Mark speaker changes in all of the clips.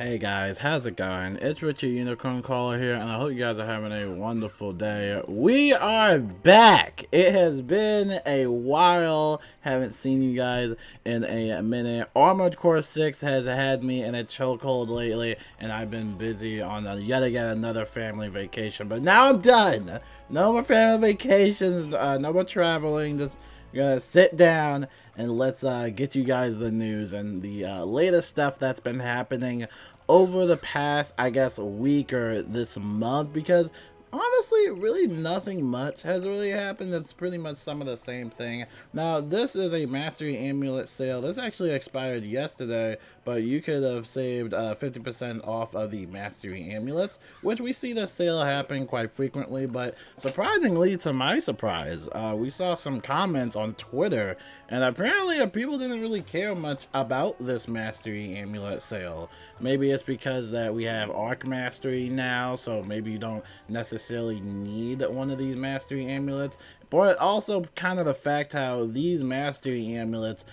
Speaker 1: Hey guys, how's it going? It's Richard Unicorn Caller here, and I hope you guys are having a wonderful day. We are back! It has been a while. Haven't seen you guys in a minute. Armored Core 6 has had me in a chokehold lately, and I've been busy on yet again another family vacation. But now I'm done! No more family vacations, no more traveling, just gonna sit down and let's get you guys the news and the latest stuff that's been happening over the past, I guess, week or this month, because honestly, really nothing much has really happened. It's pretty much some of the same thing. Now, this is a Mastery Amulet sale. This actually expired yesterday, but you could have saved 50% off of the Mastery Amulets, which we see this sale happen quite frequently, but surprisingly, to my surprise, we saw some comments on Twitter, and apparently people didn't really care much about this Mastery Amulet sale. Maybe it's because that we have Arc Mastery now, so maybe you don't necessarily need one of these Mastery Amulets. But also kind of the fact how these Mastery Amulets,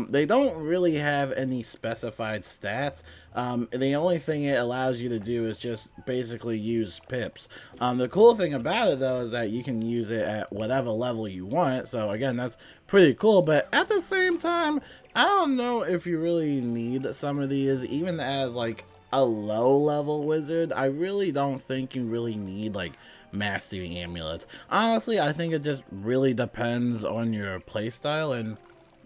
Speaker 1: they don't really have any specified stats. The only thing it allows you to do is just basically use pips. The cool thing about it, though, is that you can use it at whatever level you want. So, again, that's pretty cool. But at the same time, I don't know if you really need some of these, even as, like, a low-level wizard. I really don't think you really need, like, Mastery Amulets. Honestly, I think it just really depends on your playstyle, and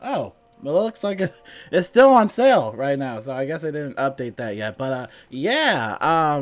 Speaker 1: oh, it looks like it's still on sale right now, so I guess I didn't update that yet. But yeah,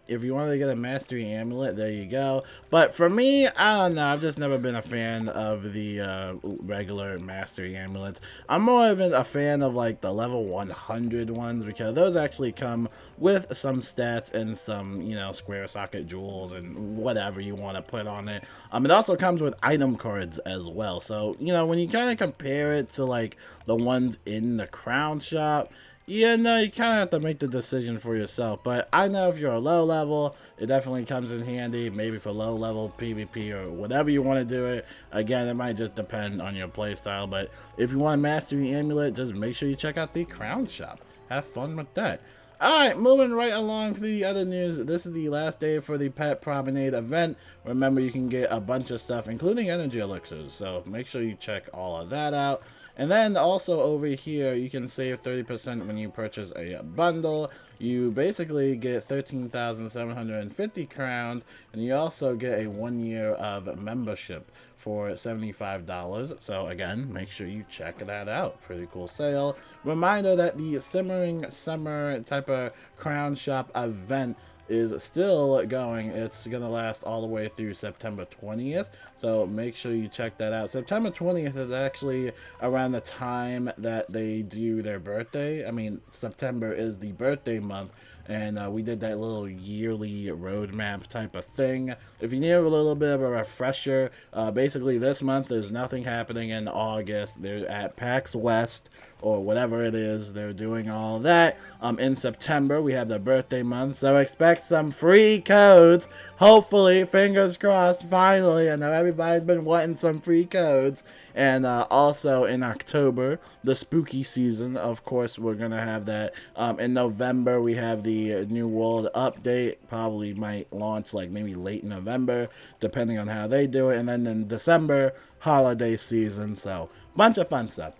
Speaker 1: if you wanted to get a Mastery Amulet, there you go. But for me, I don't know. I've just never been a fan of the regular Mastery Amulets. I'm more of a fan of like the level 100 ones, because those actually come with some stats and some, you know, square socket jewels and whatever you want to put on it. It also comes with item cards as well. So, you know, when you kind of compare it to like the ones in the crown shop, yeah, no, you kind of have to make the decision for yourself. But I know if you're a low level, it definitely comes in handy, maybe for low level PvP or whatever you want to do it. Again, it might just depend on your playstyle. But if you want a Mastery Amulet, just make sure you check out the crown shop. Have fun with that. Alright, moving right along to the other news. This is the last day for the Pet Promenade event. Remember, you can get a bunch of stuff, including energy elixirs. So make sure you check all of that out. And then also over here, you can save 30% when you purchase a bundle. You basically get 13,750 crowns, and you also get a 1 year of membership for $75. So again, make sure you check that out. Pretty cool sale. Reminder that the Simmering Summer type of crown shop event is still going. It's gonna last all the way through September 20th, so make sure you check that out. September 20th is actually around the time that they do their birthday. I mean, September is the birthday month, and we did that little yearly roadmap type of thing. If you need a little bit of a refresher, basically this month there's nothing happening in August. They're at PAX West or whatever it is. They're doing all that. In September we have the birthday month, so expect some free codes. Hopefully, fingers crossed, finally. I know everybody's been wanting some free codes. And also in October, the spooky season, of course, we're going to have that. In November, we have the New World update. Probably might launch like maybe late November, depending on how they do it. And then in December, holiday season. So, bunch of fun stuff.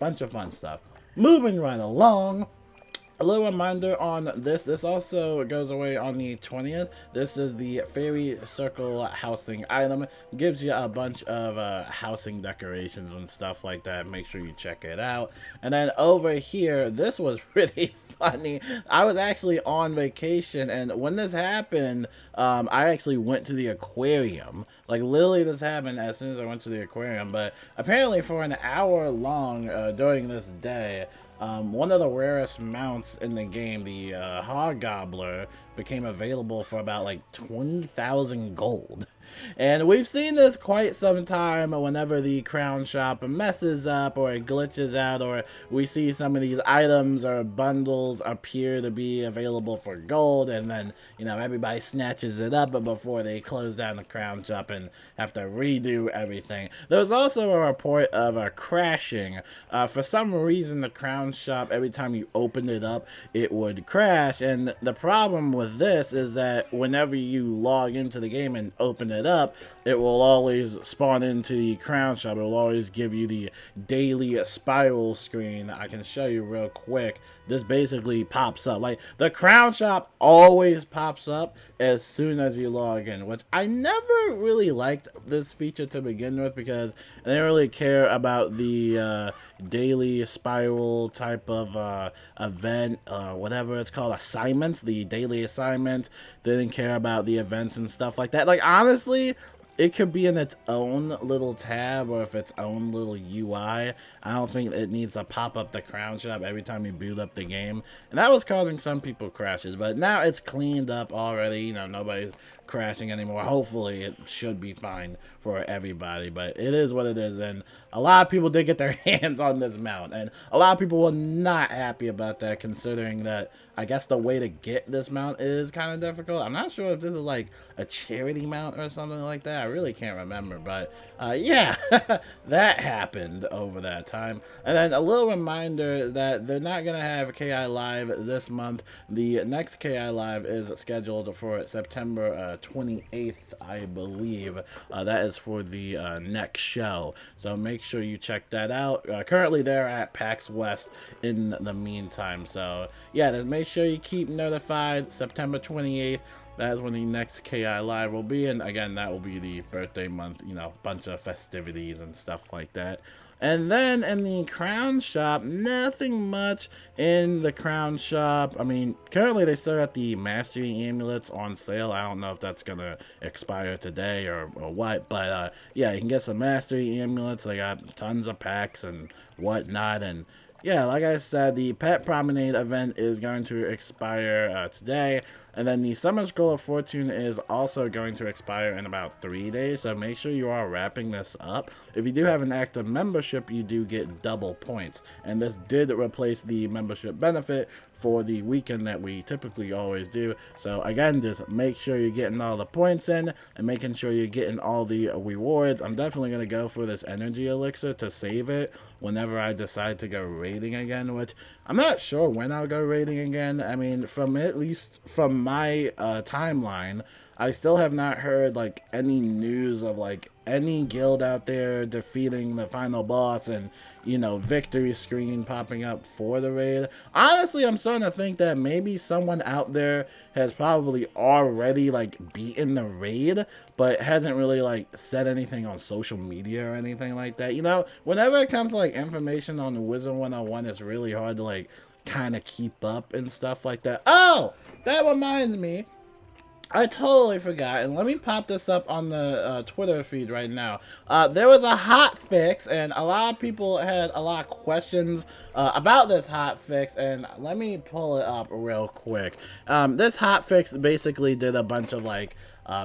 Speaker 1: Moving right along. A little reminder on this. This also goes away on the 20th. This is the Fairy Circle housing item. It gives you a bunch of housing decorations and stuff like that. Make sure you check it out. And then over here, this was pretty funny. I was actually on vacation, and when this happened, I actually went to the aquarium. Like, literally this happened as soon as I went to the aquarium. But apparently for an hour long during this day, one of the rarest mounts in the game, the Hog Gobbler, became available for about like 20,000 gold. And we've seen this quite some time whenever the crown shop messes up or it glitches out, or we see some of these items or bundles appear to be available for gold, and then, you know, everybody snatches it up before they close down the crown shop and have to redo everything. There was also a report of a crashing. For some reason, the crown shop, every time you opened it up, it would crash, and the problem with this is that whenever you log into the game and open it up, it will always spawn into the crown shop. It will always give you the daily spiral screen. I can show you real quick. This basically pops up. Like, the crown shop always pops up as soon as you log in, which I never really liked this feature to begin with, because I didn't really care about the daily spiral type of event, whatever it's called, assignments, the daily assignments. Didn't care about the events and stuff like that. Like, honestly, it could be in its own little tab or if its own little UI. I don't think it needs to pop up the crown shop every time you boot up the game. And that was causing some people crashes, but now it's cleaned up already. You know, nobody's crashing anymore. Hopefully it should be fine for everybody, but it is what it is. And a lot of people did get their hands on this mount, and a lot of people were not happy about that, considering that I guess the way to get this mount is kind of difficult. I'm not sure if this is like a charity mount or something like that. I really can't remember, but yeah, that happened over that time. And then a little reminder that they're not going to have KI Live this month. The next KI Live is scheduled for September 28th, I believe. That is for the next show, so make sure you check that out. Currently they're at PAX West in the meantime, so yeah, then make sure you keep notified. September 28th, that is when the next KI Live will be, and again, that will be the birthday month, you know, bunch of festivities and stuff like that. And then in the crown shop, nothing much in the crown shop. I mean, currently they still got the mastery amulets on sale. I don't know if that's gonna expire today or what, but yeah, you can get some mastery amulets. They got tons of packs and whatnot. And yeah, like I said, the Pet Promenade event is going to expire today. And then the Summer Scroll of Fortune is also going to expire in about 3 days, so make sure you are wrapping this up. If you do have an active membership, you do get double points. And this did replace the membership benefit for the weekend that we typically always do. So again, just make sure you're getting all the points in and making sure you're getting all the rewards. I'm definitely going to go for this energy elixir to save it whenever I decide to go raiding again, which I'm not sure when I'll go raiding again. I mean, from at least from my timeline, I still have not heard like any news of like any guild out there defeating the final boss and, you know, victory screen popping up for the raid. Honestly, I'm starting to think that maybe someone out there has probably already like beaten the raid, but hasn't really like said anything on social media or anything like that. You know, whenever it comes to like information on the Wizard101, it's really hard to like kind of keep up and stuff like that. Oh, that reminds me, I totally forgot, and let me pop this up on the Twitter feed right now. There was a hot fix, and a lot of people had a lot of questions about this hot fix, and let me pull it up real quick. This hot fix basically did a bunch of like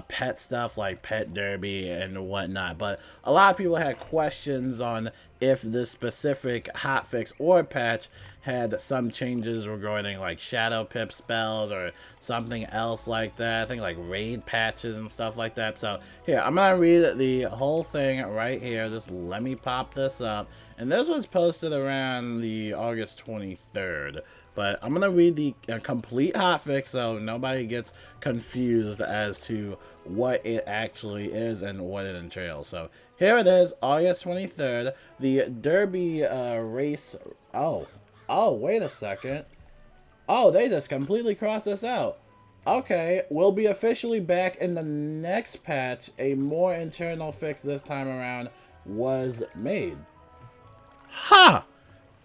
Speaker 1: pet stuff like pet derby and whatnot, but a lot of people had questions on if this specific hotfix or patch had some changes regarding like shadow pip spells or something else like that. I think like raid patches and stuff like that. So here, I'm gonna read the whole thing right here. Just let me pop this up. And this was posted around the August 23rd. But I'm going to read the complete hotfix so nobody gets confused as to what it actually is and what it entails. So here it is, August 23rd. The Derby race... Oh, wait a second. Oh, they just completely crossed this out. Okay, we'll be officially back in the next patch. A more internal fix this time around was made. Ha!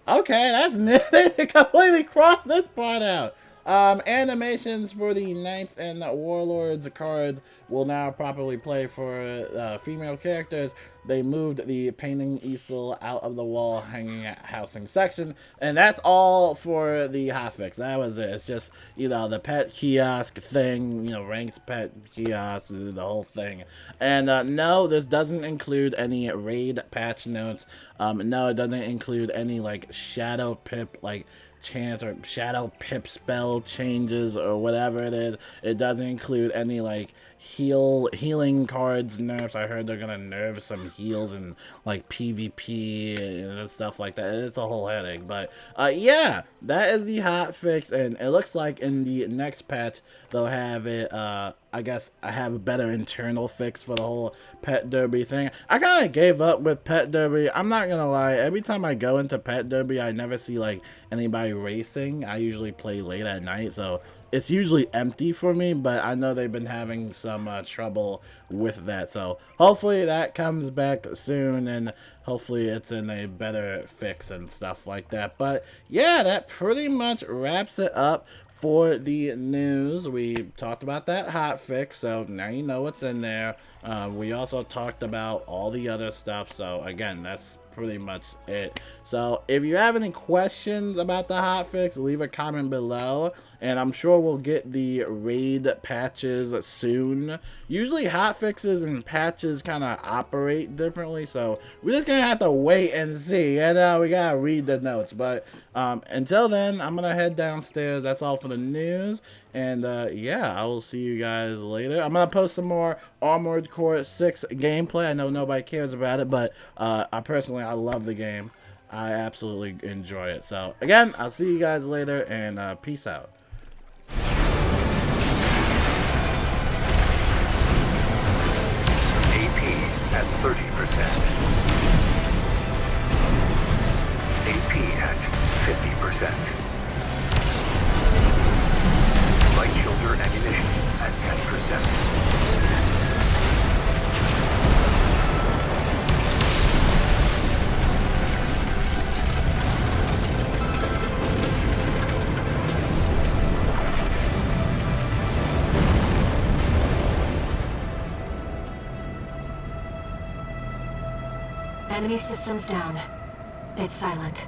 Speaker 1: Okay, that's they completely crossed this part out. Animations for the Knights and Warlords cards will now properly play for female characters. They moved the painting easel out of the wall hanging at housing section, and that's all for the hotfix. That was it. It's just, you know, the pet kiosk thing, you know, ranked pet kiosk, the whole thing. And no, this doesn't include any raid patch notes. No, it doesn't include any like shadow pip like chance or shadow pip spell changes or whatever it is. It doesn't include any like healing cards nerfs. I heard they're gonna nerf some heals and like PvP and stuff like that. It's a whole headache, but yeah, that is the hot fix, and it looks like in the next patch they'll have it. I guess I have a better internal fix for the whole pet derby thing. I kind of gave up with pet derby. I'm not gonna lie, every time I go into pet derby I never see like anybody racing. I usually play late at night, so it's usually empty for me, but I know they've been having some trouble with that, so hopefully that comes back soon, and hopefully it's in a better fix and stuff like that. But yeah, that pretty much wraps it up for the news. We talked about that hot fix, so now you know what's in there. We also talked about all the other stuff, so again, that's pretty much it. So if you have any questions about the hotfix, leave a comment below, and I'm sure we'll get the raid patches soon. Usually hotfixes and patches kind of operate differently, so we're just gonna have to wait and see, and we gotta read the notes. But until then, I'm gonna head downstairs. That's all for the news, and yeah, I will see you guys later. I'm gonna post some more Armored Core 6 gameplay. I know nobody cares about it, but I love the game. I absolutely enjoy it. So again, I'll see you guys later, and peace out.
Speaker 2: AP at 30%. AP at 50%. Light shoulder ammunition at 10%.
Speaker 3: Enemy systems down. It's silent.